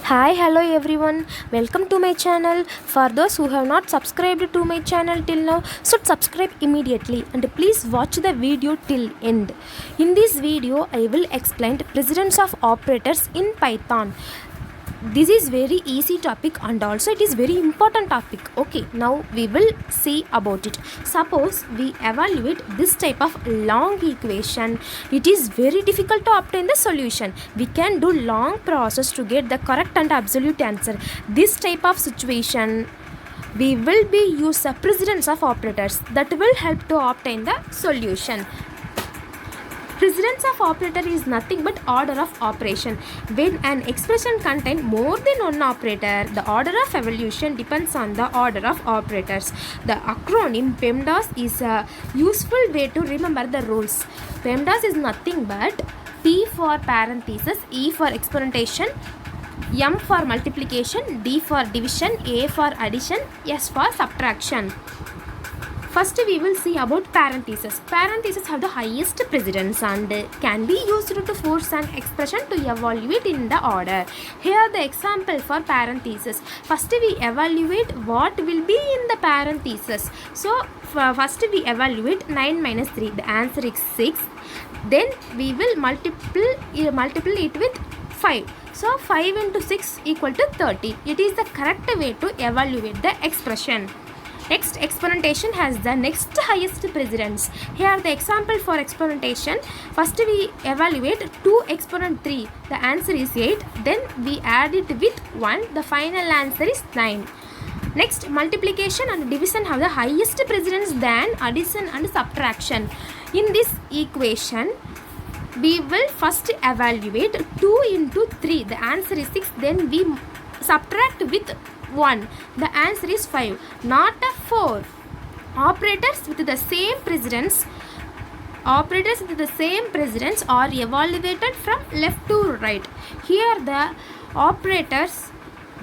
Hi, hello everyone. Welcome to my channel. For those who have not subscribed to my channel till now, should subscribe immediately and please watch the video till end. In this video, I will explain the precedence of operators in Python. This is very easy topic and also it is very important topic. Okay, now we will see about it. Suppose we evaluate this type of long equation. It is very difficult to obtain the solution. We can do long process to get the correct and absolute answer. This type of situation we will be use the precedence of operators that will help to obtain the solution. Precedence of operator is nothing but order of operation. When an expression contains more than one operator, the order of evolution depends on the order of operators. The acronym PEMDAS is a useful way to remember the rules. PEMDAS is nothing but P for parenthesis, E for exponentation, M for multiplication, D for division, A for addition, S for subtraction. First we will see about parentheses. Parentheses have the highest precedence and can be used to force an expression to evaluate in the order. Here the example for parentheses. First we evaluate what will be in the parentheses. So first we evaluate 9 minus 3. The answer is 6. Then we will multiply it with 5. So 5 into 6 equal to 30. It is the correct way to evaluate the expression. Next, exponentation has the next highest precedence. Here the example for exponentation. First we evaluate 2 exponent 3. The answer is 8. Then we add it with 1. The final answer is 9. Next, multiplication and division have the highest precedence than addition and subtraction. In this equation, we will first evaluate 2 into 3. The answer is 6. Then we subtract with 1. The answer is 5, not a 4. Operators with the same precedence are evaluated from left to right. Here the operators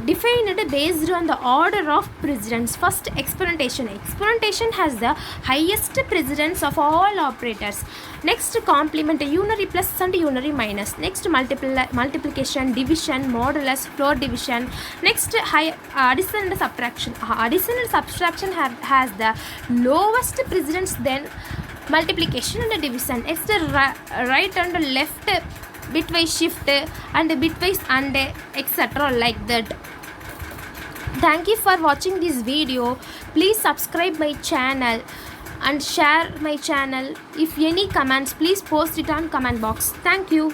defined based on the order of precedence. First, exponentation. Exponentation has the highest precedence of all operators. Next, complement, unary plus and unary minus. Next, multiplication, division, modulus, floor division. Next, addition and subtraction. Addition and subtraction has the lowest precedence than multiplication and division. Next, right and left, bitwise shift and bitwise and etc. like that. Thank you for watching this video. Please subscribe my channel and share my channel. If any comments, please post it on comment box. Thank you.